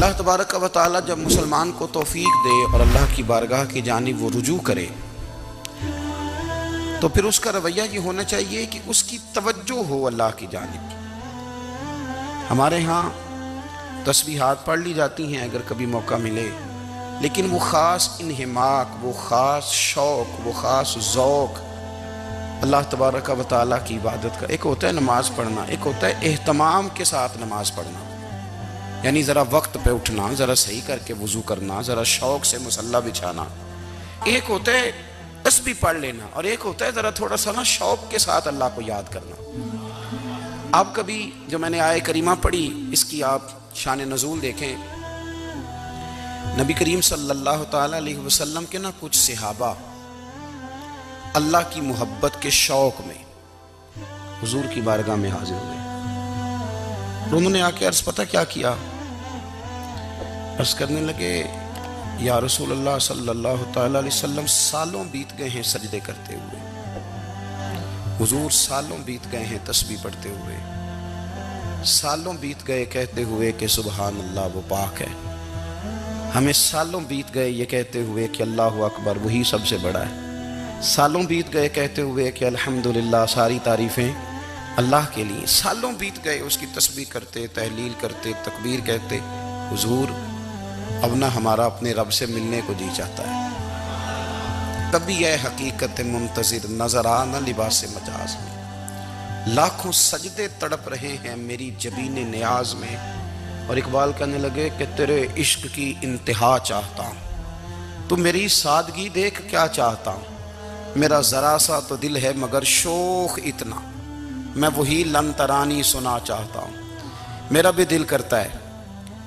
اللہ تبارک و تعالی جب مسلمان کو توفیق دے اور اللہ کی بارگاہ کی جانب وہ رجوع کرے تو پھر اس کا رویہ یہ ہونا چاہیے کہ اس کی توجہ ہو اللہ کی جانب. ہمارے ہاں تسبیحات پڑھ لی جاتی ہیں اگر کبھی موقع ملے، لیکن وہ خاص انہماک، وہ خاص شوق، وہ خاص ذوق اللہ تبارک و تعالیٰ کی عبادت کا. ایک ہوتا ہے نماز پڑھنا، ایک ہوتا ہے اہتمام کے ساتھ نماز پڑھنا، یعنی ذرا وقت پہ اٹھنا، ذرا صحیح کر کے وضو کرنا، ذرا شوق سے مصلی بچھانا. ایک ہوتا ہے تسبیح پڑھ لینا، اور ایک ہوتا ہے ذرا تھوڑا سا نا شوق کے ساتھ اللہ کو یاد کرنا. آپ کبھی جو میں نے آیہ کریمہ پڑھی اس کی آپ شان نزول دیکھیں. نبی کریم صلی اللہ تعالیٰ علیہ وسلم کے نا کچھ صحابہ اللہ کی محبت کے شوق میں حضور کی بارگاہ میں حاضر ہوئے. انہوں نے آ کے عرض پتہ کیا کیا؟ عرض کرنے لگے یا رسول اللہ صلی اللہ تعالیٰ علیہ وسلم سالوں بیت گئے ہیں سجدے کرتے ہوئے، حضور سالوں بیت گئے ہیں تسبیح پڑھتے ہوئے، سالوں بیت گئے کہتے ہوئے کہ سبحان اللہ وہ پاک ہے، ہمیں سالوں بیت گئے یہ کہتے ہوئے کہ اللہ اکبر وہی سب سے بڑا ہے، سالوں بیت گئے کہتے ہوئے کہ الحمدللہ ساری تعریفیں اللہ کے لیے، سالوں بیت گئے اس کی تسبیح کرتے، تحلیل کرتے، تکبیر کہتے. حضور اب نہ ہمارا اپنے رب سے ملنے کو جی چاہتا ہے. تبھی یہ حقیقت منتظر نظر آنا لباس مجاز میں، لاکھوں سجدے تڑپ رہے ہیں میری جبین نیاز میں. اور اقبال کہنے لگے کہ تیرے عشق کی انتہا چاہتا ہوں، تو میری سادگی دیکھ کیا چاہتا ہوں، میرا ذرا سا تو دل ہے مگر شوق اتنا، میں وہی لن ترانی سنا چاہتا ہوں. میرا بھی دل کرتا ہے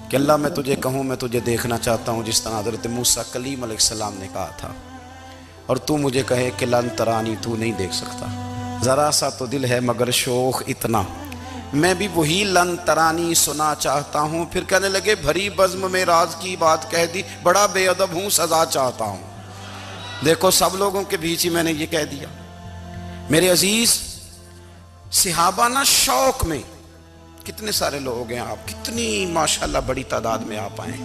کہ اللہ میں تجھے کہوں میں تجھے دیکھنا چاہتا ہوں جس طرح حضرت موسیٰ کلیم علیہ السلام نے کہا تھا، اور تو مجھے کہے کہ لن ترانی تو نہیں دیکھ سکتا، ذرا سا تو دل ہے مگر شوق اتنا، میں بھی وہی لن ترانی سنا چاہتا ہوں. پھر کہنے لگے بھری بزم میں راز کی بات کہہ دی، بڑا بے ادب ہوں سزا چاہتا ہوں. دیکھو سب لوگوں کے بیچ ہی میں نے یہ کہہ دیا. میرے عزیز صحابہ نا شوق میں کتنے سارے لوگ ہیں، آپ کتنی ماشاءاللہ بڑی تعداد میں آپ آئے.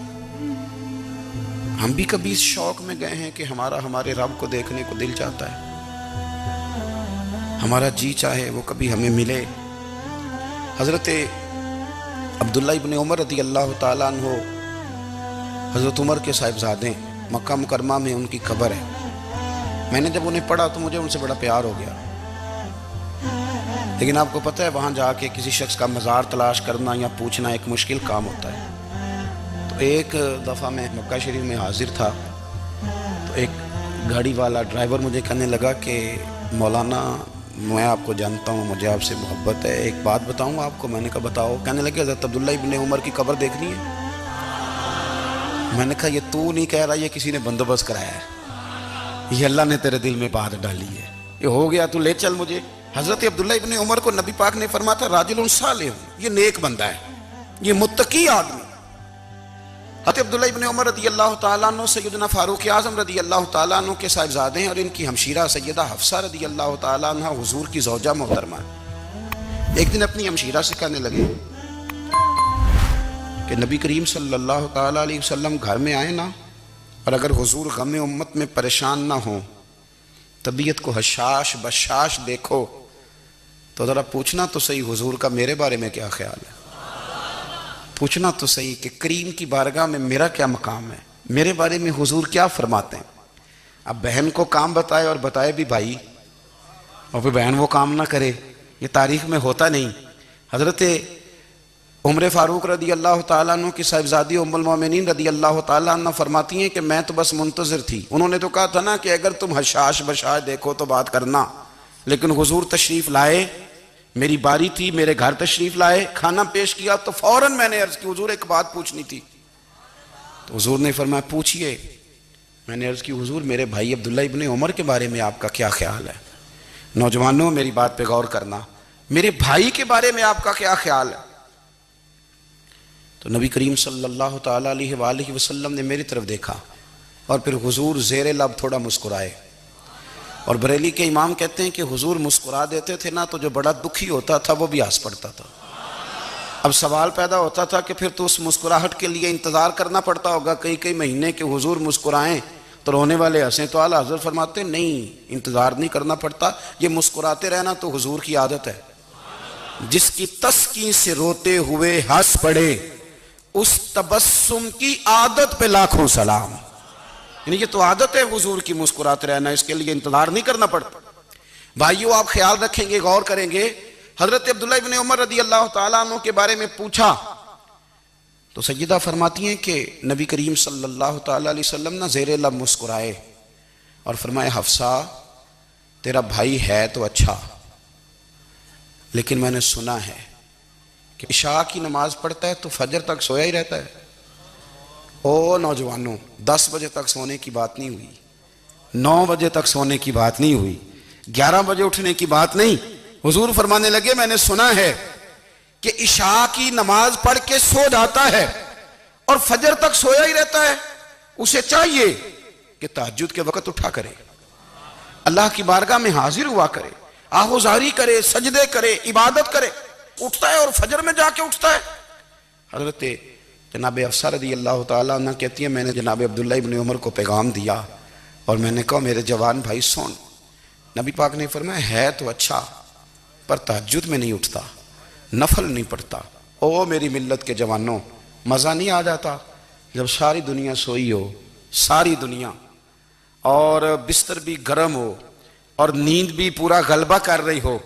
ہم بھی کبھی اس شوق میں گئے ہیں کہ ہمارے رب کو دیکھنے کو دل چاہتا ہے، ہمارا جی چاہے وہ کبھی ہمیں ملے. حضرت عبداللہ ابن عمر رضی اللہ تعالیٰ عنہ حضرت عمر کے صاحبزادے، مکہ مکرمہ میں ان کی قبر ہے. میں نے جب انہیں پڑھا تو مجھے ان سے بڑا پیار ہو گیا. لیکن آپ کو پتہ ہے وہاں جا کے کسی شخص کا مزار تلاش کرنا یا پوچھنا ایک مشکل کام ہوتا ہے. تو ایک دفعہ میں مکہ شریف میں حاضر تھا تو ایک گاڑی والا ڈرائیور مجھے کہنے لگا کہ مولانا میں آپ کو جانتا ہوں، مجھے آپ سے محبت ہے، ایک بات بتاؤں آپ کو. میں نے کہا بتاؤ. کہنے لگے حضرت عبداللہ ابن عمر کی قبر دیکھنی ہے. میں نے کہا یہ تو نہیں کہہ رہا، یہ کسی نے بندوبست کرایا ہے، یہ اللہ نے تیرے دل میں بات ڈالی ہے، یہ ہو گیا تو لے چل مجھے. حضرت عبداللہ ابن عمر کو نبی پاک نے فرمایا تھا راجل صالح، یہ نیک بندہ ہے، یہ متقی آدمی. حضرت عبداللہ ابن عمر رضی اللہ تعالیٰ عنہ سیدنا فاروق اعظم رضی اللہ تعالیٰ عنہ کے صاحبزادے ہیں، اور ان کی ہمشیرہ سیدہ حفصہ رضی اللہ تعالیٰ عنہ حضور کی زوجہ محترمہ ہے. ایک دن اپنی ہمشیرہ سے کہنے لگے کہ نبی کریم صلی اللہ تعالیٰ علیہ وسلم گھر میں آئے نا، اور اگر حضور غم امت میں پریشان نہ ہوں، طبیعت کو حشاش بشاش دیکھو تو ذرا پوچھنا تو صحیح حضور کا میرے بارے میں کیا خیال ہے، پوچھنا تو صحیح کہ کریم کی بارگاہ میں میرا کیا مقام ہے، میرے بارے میں حضور کیا فرماتے ہیں. اب بہن کو کام بتائے اور بتائے بھی بھائی، اور پھر بہن وہ کام نہ کرے، یہ تاریخ میں ہوتا نہیں. حضرت عمر فاروق رضی اللہ تعالیٰ عنہ کی صاحبزادی ام المومنین رضی اللہ تعالیٰ عنہ فرماتی ہیں کہ میں تو بس منتظر تھی. انہوں نے تو کہا تھا نا کہ اگر تم حشاش بشاش دیکھو تو بات کرنا، لیکن حضور تشریف لائے، میری باری تھی، میرے گھر تشریف لائے، کھانا پیش کیا تو فوراً میں نے عرض کی حضور ایک بات پوچھنی تھی. تو حضور نے فرمایا پوچھئے. میں نے عرض کی حضور میرے بھائی عبداللہ ابن عمر کے بارے میں آپ کا کیا خیال ہے؟ نوجوانوں میری بات پہ غور کرنا، میرے بھائی کے بارے میں آپ کا کیا خیال ہے؟ تو نبی کریم صلی اللہ تعالیٰ علیہ وآلہ وسلم نے میری طرف دیکھا اور پھر حضور زیر لب تھوڑا مسکرائے. اور بریلی کے امام کہتے ہیں کہ حضور مسکرا دیتے تھے نا تو جو بڑا دکھی ہوتا تھا وہ بھی ہنس پڑتا تھا. اب سوال پیدا ہوتا تھا کہ پھر تو اس مسکراہٹ کے لیے انتظار کرنا پڑتا ہوگا کئی کئی مہینے کہ حضور مسکرائیں تو رونے والے ہنسیں، تو اعلیٰ حضرت فرماتے نہیں، انتظار نہیں کرنا پڑتا، یہ مسکراتے رہنا تو حضور کی عادت ہے۔ جس کی تسکین سے روتے ہوئے ہنس پڑے اس تبسم کی عادت پہ لاکھوں سلام۔ یعنی یہ تو عادت ہے حضور کی مسکراتے رہنا، اس کے لیے انتظار نہیں کرنا پڑتا۔ بھائیو آپ خیال رکھیں گے، غور کریں گے، حضرت عبداللہ ابن عمر رضی اللہ تعالیٰ عنہ کے بارے میں پوچھا تو سیدہ فرماتی ہیں کہ نبی کریم صلی اللہ تعالیٰ علیہ وسلم نہ زیر لب مسکرائے اور فرمائے حفصہ تیرا بھائی ہے تو اچھا، لیکن میں نے سنا ہے کہ عشاء کی نماز پڑھتا ہے تو فجر تک سویا ہی رہتا ہے۔ او نوجوانوں، 10 بجے تک سونے کی بات نہیں ہوئی، 9 بجے تک سونے کی بات نہیں ہوئی، 11 بجے اٹھنے کی بات نہیں۔ حضور فرمانے لگے میں نے سنا ہے کہ عشاء کی نماز پڑھ کے سو جاتا ہے اور فجر تک سویا ہی رہتا ہے، اسے چاہیے کہ تہجد کے وقت اٹھا کرے، اللہ کی بارگاہ میں حاضر ہوا کرے، آہوزاری کرے، سجدے کرے، عبادت کرے، اٹھتا ہے اور فجر میں جا کے اٹھتا ہے۔ حضرت جناب حفصہ رضی اللہ تعالیٰ عنہ کہتی ہیں میں نے جناب عبداللہ ابن عمر کو پیغام دیا اور میں نے کہا میرے جوان بھائی سن، نبی پاک نے فرمایا ہے تو اچھا پر تہجد میں نہیں اٹھتا، نفل نہیں پڑھتا۔ او میری ملت کے جوانوں، مزہ نہیں آ جاتا جب ساری دنیا سوئی ہو، ساری دنیا، اور بستر بھی گرم ہو اور نیند بھی پورا غلبہ کر رہی ہو،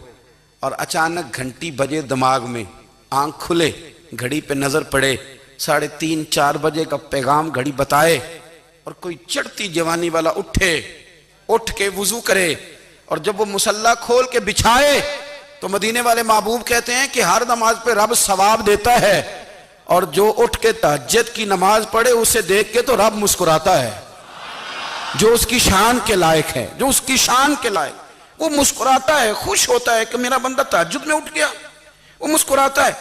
اور اچانک گھنٹی بجے دماغ میں، آنکھ کھلے، گھڑی پہ نظر پڑے، 3:30 4 بجے کا پیغام گھڑی بتائے، اور کوئی چڑھتی جوانی والا اٹھ کے وضو کرے، اور جب وہ مصلی کھول کے بچھائے تو مدینے والے محبوب کہتے ہیں کہ ہر نماز پہ رب ثواب دیتا ہے، اور جو اٹھ کے تہجد کی نماز پڑھے اسے دیکھ کے تو رب مسکراتا ہے، جو اس کی شان کے لائق ہے، جو اس کی شان کے لائق، وہ مسکراتا ہے، خوش ہوتا ہے کہ میرا بندہ تہجد میں اٹھ گیا، وہ مسکراتا ہے۔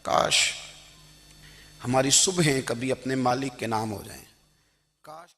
کاش ہماری صبحیں کبھی اپنے مالک کے نام ہو جائیں، کاش